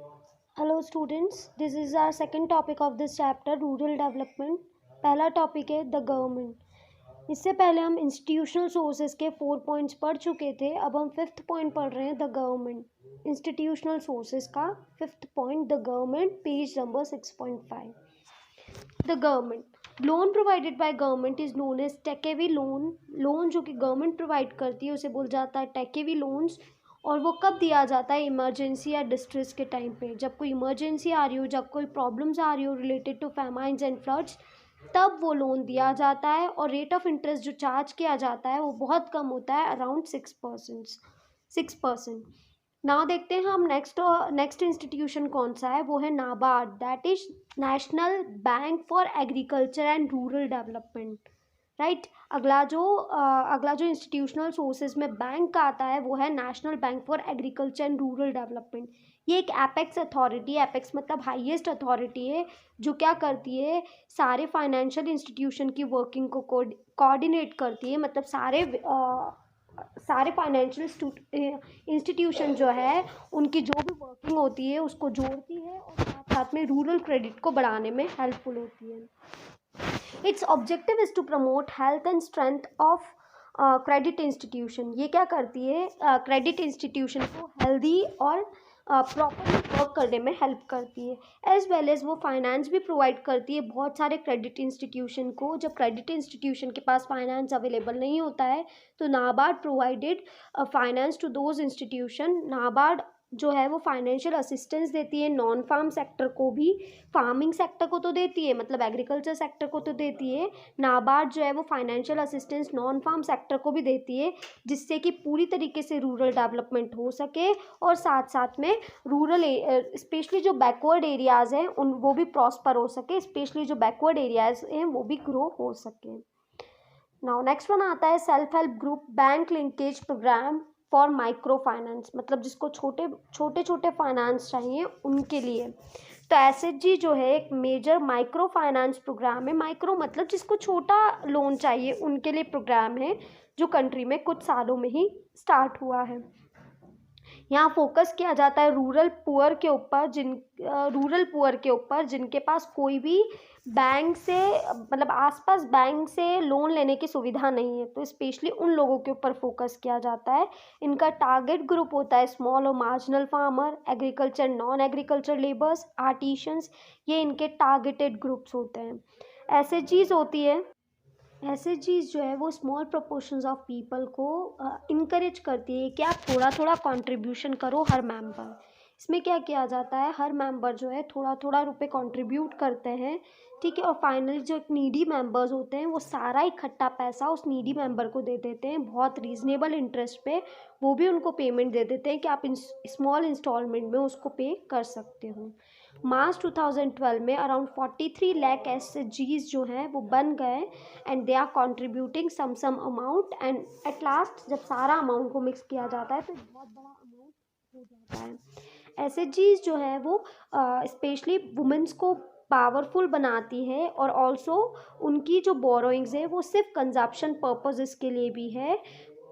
Hello students, this is our second topic of this chapter rural development. पहला topic है the government. इससे पहले हम इंस्टीट्यूशनल सोर्सेज के 4 पॉइंट्स पढ़ चुके थे। अब हम फिफ्थ पॉइंट पढ़ रहे हैं द गवर्नमेंट इंस्टीट्यूशनल सोर्सेज का fifth point the government, page number 6.5। The government loan provided by government is known as taccavi loan. Loan जो कि गवर्नमेंट प्रोवाइड करती है उसे बोल जाता है टेकेवी लोन्स। और वो कब दिया जाता है? इमरजेंसी या डिस्ट्रेस के टाइम पे, जब कोई इमरजेंसी आ रही हो, जब कोई प्रॉब्लम्स आ रही हो रिलेटेड टू फैमाइंस एंड फ्लड्स, तब वो लोन दिया जाता है। और रेट ऑफ इंटरेस्ट जो चार्ज किया जाता है वो बहुत कम होता है, अराउंड 6%। नाउ देखते हैं हम नेक्स्ट इंस्टीट्यूशन कौन सा है। वो है NABARD, that is national bank for agriculture and rural development. Right. अगला जो इंस्टीट्यूशनल सोर्सेज में बैंक का आता है वो है national bank for agriculture and rural development. ये एक एपेक्स अथॉरिटी, एपेक्स मतलब हाईएस्ट अथॉरिटी है, जो क्या करती है, सारे फाइनेंशियल इंस्टीट्यूशन की वर्किंग को कोऑर्डिनेट करती है। मतलब सारे फाइनेंशियल इंस्टीट्यूशन जो है उनकी जो भी वर्किंग होती है उसको जोड़ती है और साथ साथ में रूरल क्रेडिट को बढ़ाने में हेल्पफुल होती है। Its objective is to promote health and strength of credit institution. ये क्या करती है? क्रेडिट इंस्टीट्यूशन को हेल्दी और प्रॉपरली वर्क करने में हेल्प करती है। एज वेल एज वो फाइनेंस भी प्रोवाइड करती है बहुत सारे क्रेडिट इंस्टीट्यूशन को। जब क्रेडिट इंस्टीट्यूशन के पास फाइनेंस अवेलेबल नहीं होता है तो NABARD provided finance to those institution. NABARD जो है वो फाइनेंशियल असिस्टेंस देती है नॉन फार्म सेक्टर को भी। फार्मिंग सेक्टर को तो देती है, मतलब एग्रीकल्चर सेक्टर को तो देती है। नाबार्ड जो है वो financial assistance non farm sector को भी देती है, जिससे कि पूरी तरीके से रूरल डेवलपमेंट हो सके और साथ साथ में रूरल स्पेशली जो बैकवर्ड एरियाज़ हैं उन वो भी प्रॉस्पर हो सके, स्पेशली जो बैकवर्ड एरियाज़ हैं वो भी ग्रो हो सके। नाउ नेक्स्ट वन आता है self help group bank linkage programme for micro finance. मतलब जिसको छोटे छोटे छोटे फाइनेंस चाहिए उनके लिए। तो एसएचजी जो है एक मेजर माइक्रो फाइनेंस प्रोग्राम है। माइक्रो मतलब जिसको छोटा लोन चाहिए उनके लिए प्रोग्राम है, जो कंट्री में कुछ सालों में ही स्टार्ट हुआ है। यहाँ फोकस किया जाता है रूरल पुअर के ऊपर जिनके पास कोई भी बैंक से मतलब आसपास बैंक से लोन लेने की सुविधा नहीं है, तो स्पेशली उन लोगों के ऊपर फोकस किया जाता है। इनका टारगेट ग्रुप होता है स्मॉल और marginal farmer, agriculture non agriculture labours, artisans. ये इनके टारगेटेड ग्रुप्स होते हैं। ऐसे चीज़ होती है, ऐसे चीज़ जो है वो स्मॉल प्रोपोर्शंस ऑफ पीपल को इनकरेज करती है कि आप थोड़ा थोड़ा कंट्रीब्यूशन करो हर मेंबर। इसमें क्या किया जाता है, हर मेंबर जो है थोड़ा थोड़ा रुपए कंट्रीब्यूट करते हैं, ठीक है। और फाइनली जो नीडी मेंबर्स होते हैं वो सारा इकट्ठा पैसा उस नीडी मेंबर को दे देते हैं बहुत रीजनेबल इंटरेस्ट पे। वो भी उनको पेमेंट दे देते हैं कि आप स्मॉल इंस्टॉलमेंट में उसको पे कर सकते हो। मार्च 2012 में अराउंड 43 लाख एसएचजीज जो हैं वो बन गए and they are contributing some amount. And at last जब सारा अमाउंट को मिक्स किया जाता है तो एक बहुत बड़ा अमाउंट हो जाता है। एसएचजीज जो है वो स्पेशली वुमेन्स को पावरफुल बनाती है और ऑल्सो उनकी जो बोरोइंग्स है वो सिर्फ कंजप्शन पर्पजेस के लिए भी है।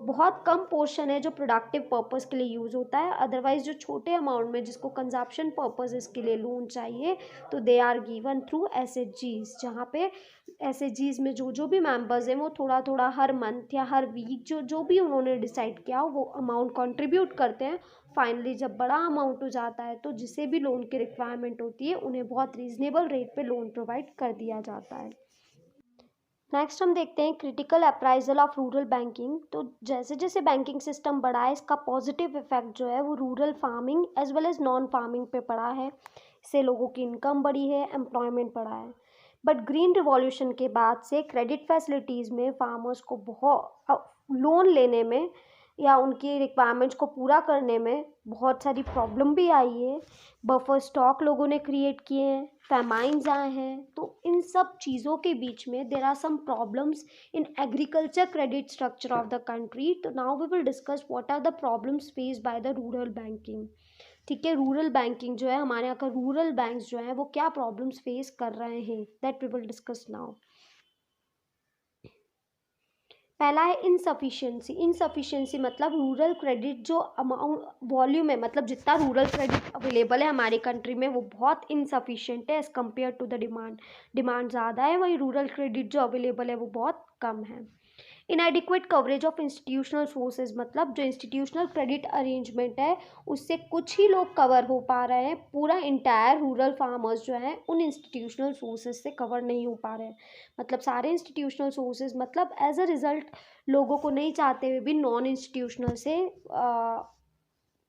बहुत कम पोर्शन है जो प्रोडक्टिव पर्पस के लिए यूज़ होता है। अदरवाइज जो छोटे अमाउंट में जिसको कंजप्शन पर्पसेस के लिए लोन चाहिए तो दे आर गिवन थ्रू एसएचजीज, जहाँ पे एसएचजीज में जो जो भी मेंबर्स हैं वो थोड़ा थोड़ा हर मंथ या हर वीक जो जो भी उन्होंने डिसाइड किया हो वो अमाउंट कंट्रीब्यूट करते हैं। फाइनली जब बड़ा अमाउंट हो जाता है तो जिसे भी लोन की रिक्वायरमेंट होती है उन्हें बहुत रीजनेबल रेट पे लोन प्रोवाइड कर दिया जाता है। नेक्स्ट हम देखते हैं critical appraisal of rural banking. तो जैसे जैसे बैंकिंग सिस्टम बढ़ा है इसका पॉजिटिव इफेक्ट जो है वो rural farming as well as non farming पे पड़ा है। इससे लोगों की इनकम बढ़ी है, एम्प्लॉयमेंट बढ़ा है। बट ग्रीन रिवॉल्यूशन के बाद से क्रेडिट फैसिलिटीज़ में फार्मर्स को बहुत लोन लेने में या उनकी रिक्वायरमेंट्स को पूरा करने में बहुत सारी प्रॉब्लम भी आई है। बफर स्टॉक लोगों ने क्रिएट किए हैं, फैमाइन्स आए हैं, तो इन सब चीज़ों के बीच में there are some problems in agriculture credit structure of the country. तो now we will discuss what are the problems faced by the rural banking. ठीक है, रूरल बैंकिंग जो है हमारे यहाँ का रूरल बैंक्स जो है वो क्या प्रॉब्लम्स फेस कर रहे हैं, that we will discuss now. पहला है इनसफिशिएंसी। इनसफिशिएंसी मतलब रूरल क्रेडिट जो अमाउंट वॉल्यूम है, मतलब जितना रूरल क्रेडिट अवेलेबल है हमारी कंट्री में वो बहुत इनसफिशिएंट है as compare to the demand. Demand ज़्यादा है, वहीं रूरल क्रेडिट जो अवेलेबल है वो बहुत कम है। इनएडिक्वेट कवरेज ऑफ इंस्टीट्यूशनल सोर्सेज मतलब जो इंस्टीट्यूशनल क्रेडिट अरेंजमेंट है उससे कुछ ही लोग कवर हो पा रहे हैं, पूरा इंटायर रूरल फार्मर्स जो हैं उन इंस्टीट्यूशनल सोर्सेज से कवर नहीं हो पा रहे हैं। मतलब सारे इंस्टीट्यूशनल सोर्सेज मतलब एज अ रिज़ल्ट लोगों को नहीं चाहते हुए भी नॉन इंस्टीट्यूशनल से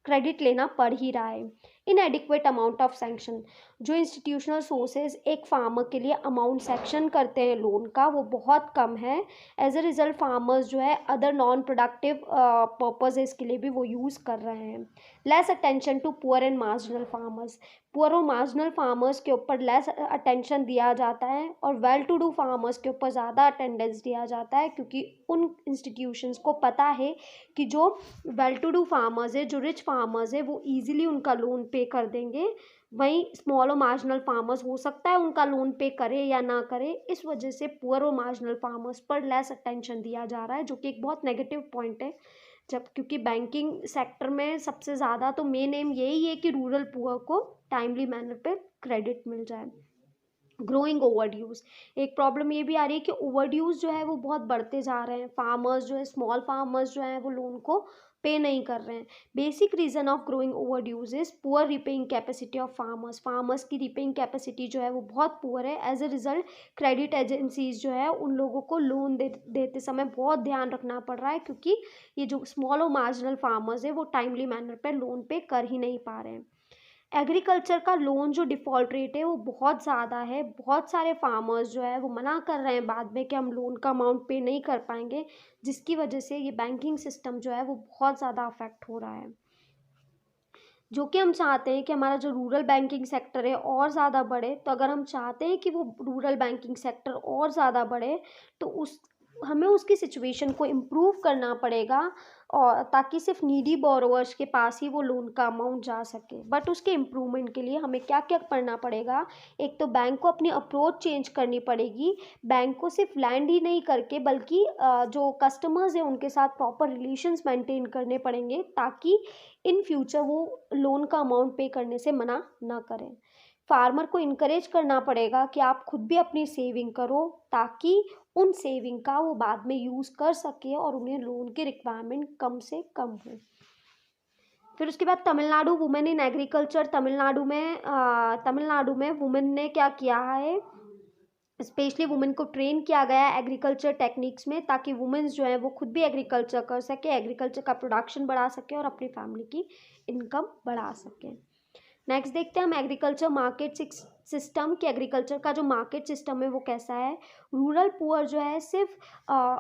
क्रेडिट लेना पड़ ही रहा है। इनएडिक्वेट अमाउंट ऑफ सैंक्शन, जो इंस्टीट्यूशनल सोर्सेज एक फार्मर के लिए अमाउंट सैंक्शन करते हैं लोन का वो बहुत कम है। एज अ रिजल्ट फार्मर्स जो है अदर नॉन प्रोडक्टिव पर्पजेज़ के लिए भी वो यूज़ कर रहे हैं। Less attention to poor and marginal farmers, poor और मार्जिनल फार्मर्स के ऊपर लेस अटेंशन दिया जाता है और वेल टू डू फार्मर्स के ऊपर ज़्यादा अटेंडेंस दिया जाता है, क्योंकि उन इंस्टीट्यूशंस को पता है कि जो वेल टू डू फार्मर्स है, जो रिच फार्मर्स है वो ईजिली उनका लोन पे कर देंगे। वहीं स्मॉल और मार्जिनल फार्मर्स हो सकता है उनका लोन पे करे या ना करे, इस वजह से पुअर और मार्जिनल फार्मर्स पर लेस अटेंशन दिया जा रहा है, जो कि एक बहुत नेगेटिव पॉइंट है। जब क्योंकि बैंकिंग सेक्टर में सबसे ज़्यादा तो मेन एम यही है कि रूरल पुअर को टाइमली मैनर पे क्रेडिट मिल जाए। ग्रोइंग ओवरड्यूज, एक प्रॉब्लम ये भी आ रही है कि ओवरड्यूज जो है वो बहुत बढ़ते जा रहे हैं। फार्मर्स जो है, स्मॉल फार्मर्स जो हैं वो लोन को पे नहीं कर रहे हैं। Basic reason of growing overdues is poor repaying capacity of farmers. Farmers की रिपेइंग कैपेसिटी जो है वो बहुत पुअर है। As a result credit agencies जो है उन लोगों को लोन देते समय बहुत ध्यान रखना पड़ रहा है, क्योंकि ये जो स्मॉल और मार्जिनल फार्मर्स है वो टाइमली मैनर पर लोन पे कर ही नहीं पा रहे हैं। एग्रीकल्चर का लोन जो डिफ़ॉल्ट रेट है वो बहुत ज़्यादा है। बहुत सारे फार्मर्स जो है वो मना कर रहे हैं बाद में कि हम लोन का अमाउंट पे नहीं कर पाएंगे, जिसकी वजह से ये बैंकिंग सिस्टम जो है वो बहुत ज़्यादा अफेक्ट हो रहा है। जो कि हम चाहते हैं कि हमारा जो रूरल बैंकिंग सेक्टर है और ज़्यादा बढ़े, तो अगर हम चाहते हैं कि वो रूरल बैंकिंग सेक्टर और ज़्यादा बढ़े तो उस हमें उसकी सिचुएशन को इम्प्रूव करना पड़ेगा, और ताकि सिर्फ नीडी बोरोवर्स के पास ही वो लोन का अमाउंट जा सके। बट उसके इम्प्रूवमेंट के लिए हमें क्या क्या करना पड़ेगा, एक तो बैंक को अपनी अप्रोच चेंज करनी पड़ेगी। बैंक को सिर्फ लैंड ही नहीं करके बल्कि जो कस्टमर्स हैं उनके साथ प्रॉपर रिलेशंस मेंटेन करने पड़ेंगे, ताकि इन फ्यूचर वो लोन का अमाउंट पे करने से मना ना करें। फार्मर को इनकरेज करना पड़ेगा कि आप खुद भी अपनी सेविंग करो, ताकि उन सेविंग का वो बाद में यूज़ कर सके और उन्हें लोन की रिक्वायरमेंट कम से कम हो। फिर उसके बाद Tamil Nadu women in agriculture. Tamil Nadu में वुमेन ने क्या किया है, स्पेशली वुमेन को ट्रेन किया गया है एग्रीकल्चर टेक्निक्स में, ताकि वुमेन्स जो है वो खुद भी एग्रीकल्चर कर सके, एग्रीकल्चर का प्रोडक्शन बढ़ा सके और अपनी फैमिली की इनकम बढ़ा सके। नेक्स्ट देखते हैं हम एग्रीकल्चर मार्केट सिस्टम, कि एग्रीकल्चर का जो मार्केट सिस्टम है वो कैसा है। रूरल पुअर जो है सिर्फ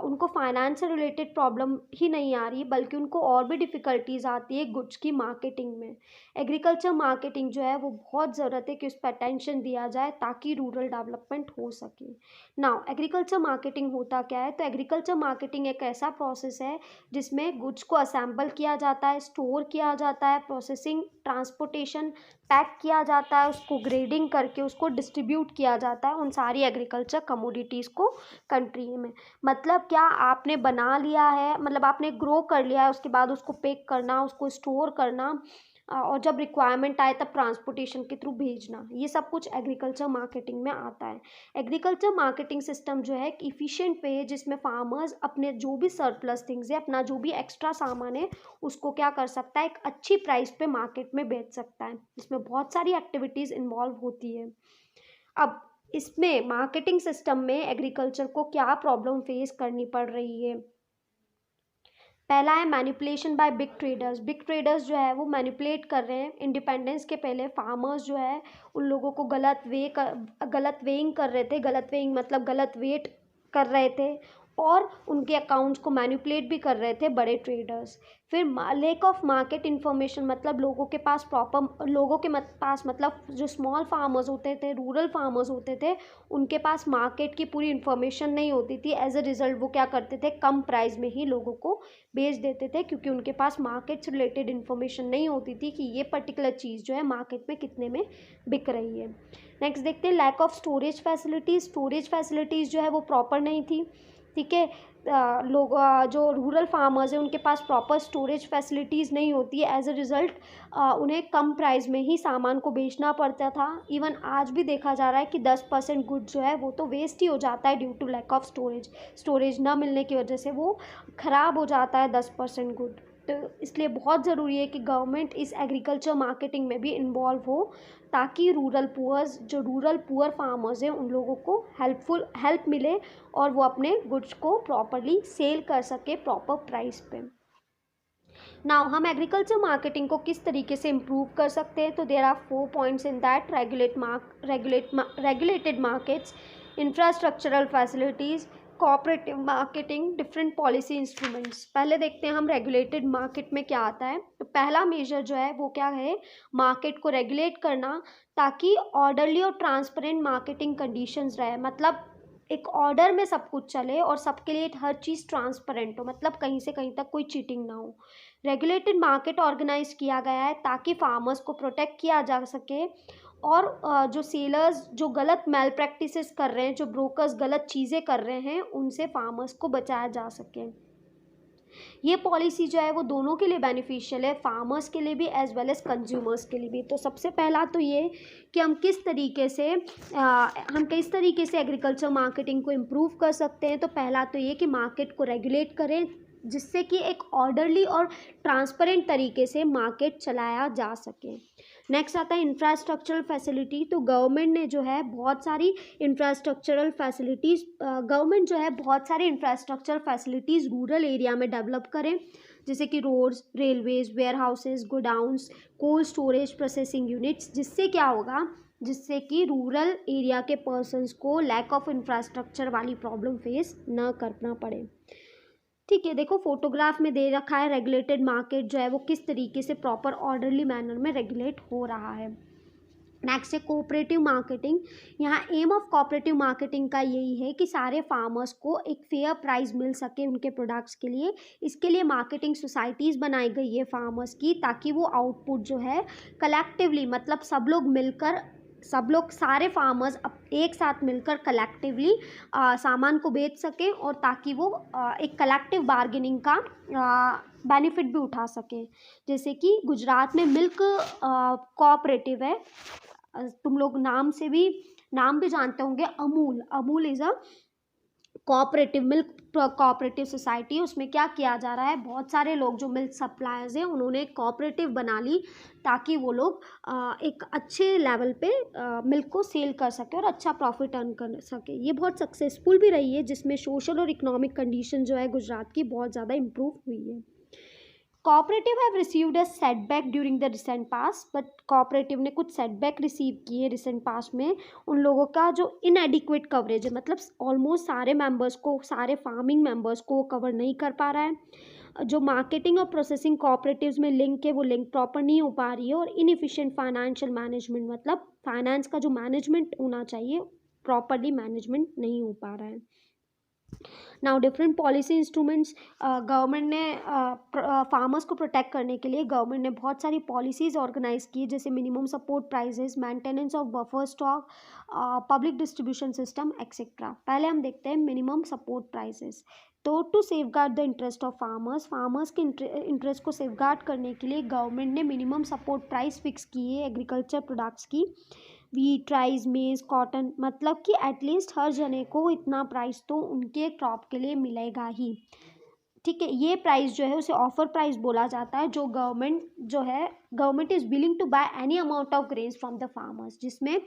उनको फाइनेंस से रिलेटेड प्रॉब्लम ही नहीं आ रही, बल्कि उनको और भी डिफ़िकल्टीज आती है गुड्स की मार्केटिंग में। एग्रीकल्चर मार्केटिंग जो है वो बहुत ज़रूरत है कि उस पर अटेंशन दिया जाए, ताकि रूरल डेवलपमेंट हो सके। नाउ एग्रीकल्चर मार्केटिंग होता क्या है, तो एग्रीकल्चर मार्केटिंग एक ऐसा प्रोसेस है जिसमें गुड्स को असेंबल किया जाता है, स्टोर किया जाता है, प्रोसेसिंग, ट्रांसपोर्टेशन, पैक किया जाता है, उसको ग्रेडिंग करके उसको डिस्ट्रीब्यूट किया जाता है उन सारी एग्रीकल्चर कमोडिटीज़ को कंट्री में। मतलब क्या, आपने बना लिया है, मतलब आपने ग्रो कर लिया है, उसके बाद उसको पैक करना, उसको स्टोर करना, और जब रिक्वायरमेंट आए तब ट्रांसपोर्टेशन के थ्रू भेजना, ये सब कुछ एग्रीकल्चर मार्केटिंग में आता है। एग्रीकल्चर मार्केटिंग सिस्टम जो है एक इफ़िशिएंट वे है जिसमें फार्मर्स अपने जो भी सरप्लस थिंग्स है, अपना जो भी एक्स्ट्रा सामान है, उसको क्या कर सकता है, एक अच्छी प्राइस पे मार्केट में बेच सकता है। इसमें बहुत सारी एक्टिविटीज़ इन्वॉल्व होती है। अब इसमें मार्केटिंग सिस्टम में एग्रीकल्चर को क्या प्रॉब्लम फेस करनी पड़ रही है। पहला है manipulation by big traders. Big traders जो है वो मैनिपुलेट कर रहे हैं। इंडिपेंडेंस के पहले फार्मर्स जो है उन लोगों को गलत वेइंग कर रहे थे। गलत वेइंग मतलब गलत वेट कर रहे थे, और उनके अकाउंट्स को मैनिपुलेट भी कर रहे थे बड़े ट्रेडर्स। फिर लेक ऑफ मार्केट इन्फॉर्मेशन, मतलब लोगों के पास मतलब जो स्मॉल फार्मर्स होते थे, रूरल फार्मर्स होते थे, उनके पास मार्केट की पूरी इन्फॉर्मेशन नहीं होती थी। एज अ रिज़ल्ट वो क्या करते थे, कम प्राइस में ही लोगों को बेच देते थे, क्योंकि उनके पास मार्केट से रिलेटेड इन्फॉर्मेशन नहीं होती थी कि ये पर्टिकुलर चीज़ जो है मार्केट में कितने में बिक रही है। नेक्स्ट देखते हैं lack of storage facilities. Storage facilities जो है वो प्रॉपर नहीं थी। ठीक है। लोग जो रूरल फार्मर्स हैं उनके पास प्रॉपर स्टोरेज फैसिलिटीज़ नहीं होती है, एज अ रिज़ल्ट उन्हें कम प्राइस में ही सामान को बेचना पड़ता था। इवन आज भी देखा जा रहा है कि 10% गुड जो है वो तो वेस्ट ही हो जाता है due to lack of storage ना मिलने की वजह से वो ख़राब हो जाता है 10% गुड। तो इसलिए बहुत ज़रूरी है कि गवर्नमेंट इस एग्रीकल्चर मार्केटिंग में भी इन्वॉल्व हो, ताकि रूरल पुअर फार्मर्स हैं उन लोगों को हेल्प मिले और वो अपने गुड्स को प्रॉपरली सेल कर सके प्रॉपर प्राइस पे। नाउ हम एग्रीकल्चर मार्केटिंग को किस तरीके से इम्प्रूव कर सकते हैं, तो there are 4 points in that: regulated markets, infrastructural facilities, cooperative marketing, different policy instruments. पहले देखते हैं हम रेगुलेटेड मार्केट में क्या आता है। तो पहला मेजर जो है वो क्या है, मार्केट को रेगुलेट करना, ताकि ऑर्डरली और ट्रांसपेरेंट मार्केटिंग कंडीशंस रहे। मतलब एक ऑर्डर में सब कुछ चले और सबके लिए हर चीज़ ट्रांसपेरेंट हो, मतलब कहीं से कहीं तक कोई चीटिंग ना हो। रेगुलेटेड मार्केट ऑर्गेनाइज किया गया है ताकि फार्मर्स को प्रोटेक्ट किया जा सके, और जो सेलर्स जो गलत मेल प्रैक्टिसेस कर रहे हैं, जो ब्रोकर्स गलत चीज़ें कर रहे हैं, उनसे फार्मर्स को बचाया जा सके। ये पॉलिसी जो है वो दोनों के लिए बेनिफिशियल है, फार्मर्स के लिए भी एज वेल एज कंज्यूमर्स के लिए भी। तो सबसे पहला तो ये कि हम किस तरीके से एग्रीकल्चर मार्केटिंग को इम्प्रूव कर सकते हैं। तो पहला तो ये कि मार्केट को रेगुलेट करें, जिससे कि एक ऑर्डरली और ट्रांसपेरेंट तरीके से मार्केट चलाया जा सके। नेक्स्ट आता है इंफ्रास्ट्रक्चरल फैसिलिटी। तो गवर्नमेंट जो है बहुत सारी इंफ्रास्ट्रक्चरल फैसिलिटीज़ रूरल एरिया में डेवलप करें, जैसे कि roads, railways, warehouses, godowns, cold storage, processing units. जिससे क्या होगा, जिससे कि रूरल एरिया के पर्सनस को लैक ऑफ इंफ्रास्ट्रक्चर वाली प्रॉब्लम फेस न करना पड़े। ठीक है, देखो फोटोग्राफ में दे रखा है रेगुलेटेड मार्केट जो है वो किस तरीके से प्रॉपर ऑर्डरली मैनर में रेगुलेट हो रहा है। नेक्स्ट है कोऑपरेटिव मार्केटिंग। यहाँ एम ऑफ कोऑपरेटिव मार्केटिंग का यही है कि सारे फार्मर्स को एक फेयर प्राइस मिल सके उनके प्रोडक्ट्स के लिए। इसके लिए मार्केटिंग सोसाइटीज़ बनाई गई है फार्मर्स की, ताकि वो आउटपुट जो है कलेक्टिवली, मतलब सब लोग सारे फार्मर्स एक साथ मिलकर कलेक्टिवली सामान को बेच सकें, और ताकि वो एक कलेक्टिव बार्गेनिंग का बेनिफिट भी उठा सकें। जैसे कि गुजरात में मिल्क कोऑपरेटिव है, तुम लोग नाम भी जानते होंगे, Amul is a milk cooperative society. उसमें क्या किया जा रहा है, बहुत सारे लोग जो मिल्क सप्लायर्स हैं उन्होंने कोऑपरेटिव बना ली, ताकि वो लोग एक अच्छे लेवल पे मिल्क को सेल कर सके और अच्छा प्रॉफिट अर्न कर सके। ये बहुत सक्सेसफुल भी रही है, जिसमें सोशल और इकोनॉमिक कंडीशन जो है गुजरात की बहुत ज़्यादा इम्प्रूव हुई है। Cooperative have received a setback during the recent pass, but cooperative ने कुछ सेटबैक रिसीव किए रिसेंट पास में। उन लोगों का जो इनएडिक्वेट कवरेज है, मतलब ऑलमोस्ट सारे फार्मिंग मेंबर्स को कवर नहीं कर पा रहा है। जो मार्केटिंग और प्रोसेसिंग कोऑपरेटिव्स में लिंक है वो लिंक प्रॉपर नहीं हो पा रही है, और इनएफिशिएंट फाइनेंशियल मैनेजमेंट, मतलब फाइनेंस का जो मैनेजमेंट होना चाहिए प्रॉपरली मैनेजमेंट नहीं हो पा रहा है। Now different policy instruments, government ने फार्मर्स को प्रोटेक्ट करने के लिए गवर्नमेंट ने बहुत सारी पॉलिसीज़ ऑर्गेनाइज की, जैसे minimum support prices, maintenance of buffer stock, public distribution system etcetera. पहले हम देखते हैं मिनिमम सपोर्ट प्राइसेस। तो to safeguard the interest of farmers के इंटरेस्ट को सेफगार्ड करने के लिए गवर्नमेंट ने मिनिमम सपोर्ट प्राइस फिक्स की है एग्रीकल्चर प्रोडक्ट्स की। वीट, राइस, मेज़, कॉटन, मतलब कि एटलीस्ट हर जने को इतना प्राइस तो उनके क्रॉप के लिए मिलेगा ही। ठीक है, ये प्राइस जो है उसे ऑफर प्राइस बोला जाता है, जो government is willing to buy any amount of grains from the farmers, जिसमें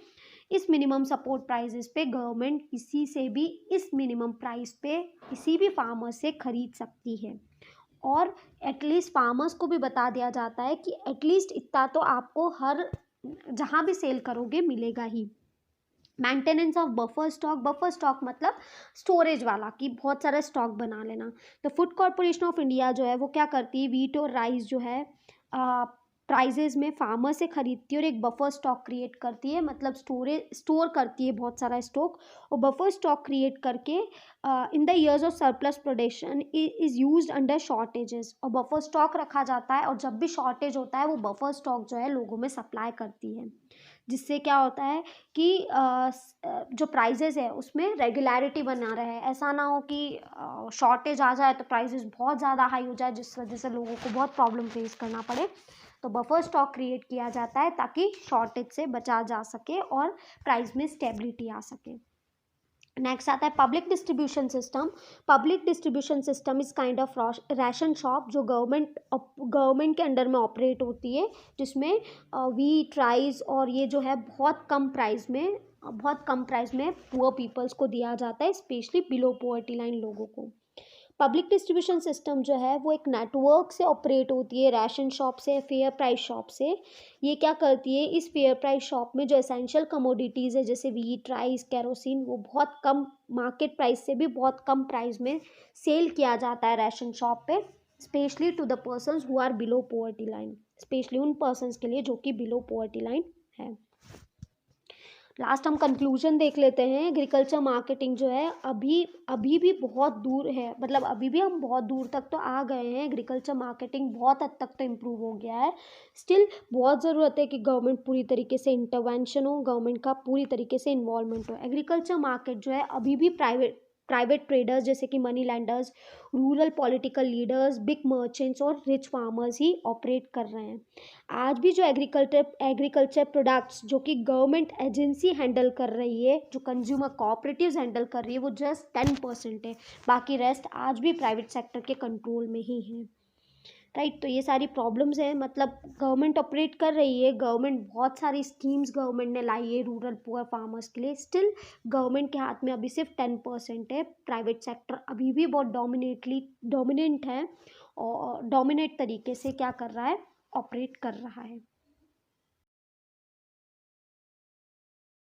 इस मिनिमम सपोर्ट प्राइसेस पे गवर्नमेंट इस मिनिमम प्राइस पे किसी भी फार्मर से खरीद सकती है। और एटलीस्ट फार्मर्स को भी बता दिया जाता है कि एटलीस्ट इतना तो आपको जहाँ भी सेल करोगे मिलेगा ही। मेंटेनेंस ऑफ बफर स्टॉक मतलब स्टोरेज वाला, कि बहुत सारा स्टॉक बना लेना। तो फूड कॉर्पोरेशन ऑफ इंडिया जो है वो क्या करती है, वीट और राइस जो है प्राइजेज में फार्मर से खरीदती है और एक बफर स्टॉक क्रिएट करती है, मतलब स्टोर करती है बहुत सारा स्टॉक, और बफर स्टॉक क्रिएट करके in the years of surplus production is used under shortages, और बफर स्टॉक रखा जाता है और जब भी शॉर्टेज होता है वो बफर स्टॉक जो है लोगों में सप्लाई करती है, जिससे क्या होता है कि जो प्राइजेज है उसमें रेगुलरिटी बना रहे। ऐसा ना हो कि शॉर्टेज आ जाए तो प्राइजेस बहुत ज़्यादा हाई हो जाए जिस वजह से लोगों को बहुत प्रॉब्लम फेस करना पड़े। तो बफर स्टॉक क्रिएट किया जाता है ताकि शॉर्टेज से बचा जा सके और प्राइस में स्टेबिलिटी आ सके। नेक्स्ट आता है public distribution system. Public distribution system is kind of ration shop जो गवर्नमेंट के अंडर में ऑपरेट होती है, जिसमें व्हीट, राइस और ये जो है बहुत कम प्राइस में पुअर पीपल्स को दिया जाता है, स्पेशली बिलो पॉवर्टी लाइन लोगों को। पब्लिक डिस्ट्रीब्यूशन सिस्टम जो है वो एक नेटवर्क से ऑपरेट होती है, राशन शॉप से, फेयर प्राइस शॉप से। ये क्या करती है, इस फेयर प्राइस शॉप में जो एसेंशियल कमोडिटीज़ है जैसे व्हीट, राइस, केरोसिन, वो बहुत कम मार्केट प्राइस से भी बहुत कम प्राइस में सेल किया जाता है राशन शॉप पे, specially to the persons who are below poverty line, specially उन पर्सन्स के लिए जो कि बिलो पॉवर्टी लाइन है। लास्ट हम कंक्लूजन देख लेते हैं। एग्रीकल्चर मार्केटिंग जो है अभी भी बहुत दूर है, मतलब अभी भी हम बहुत दूर तक तो आ गए हैं, एग्रीकल्चर मार्केटिंग बहुत हद तक तो इम्प्रूव हो गया है। स्टिल बहुत ज़रूरत है कि गवर्नमेंट पूरी तरीके से इंटरवेंशन हो, गवर्नमेंट का पूरी तरीके से इन्वॉल्वमेंट हो। एग्रीकल्चर मार्केट जो है अभी भी प्राइवेट ट्रेडर्स जैसे कि money landers, rural political leaders, big merchants और रिच फार्मर्स ही ऑपरेट कर रहे हैं। आज भी जो एग्रीकल्चर प्रोडक्ट्स जो कि गवर्नमेंट एजेंसी हैंडल कर रही है, जो कंज्यूमर कोऑपरेटिव्स हैंडल कर रही है, वो जस्ट 10% है, बाकी रेस्ट आज भी प्राइवेट सेक्टर के कंट्रोल में ही है। राइट, तो ये सारी प्रॉब्लम्स हैं, मतलब गवर्नमेंट ऑपरेट कर रही है, गवर्नमेंट बहुत सारी स्कीम्स गवर्नमेंट ने लाई है रूरल पुअर फार्मर्स के लिए, स्टिल गवर्नमेंट के हाथ में अभी सिर्फ 10% है। प्राइवेट सेक्टर अभी भी बहुत डोमिनेंट है और डोमिनेट तरीके से क्या कर रहा है, ऑपरेट कर रहा है।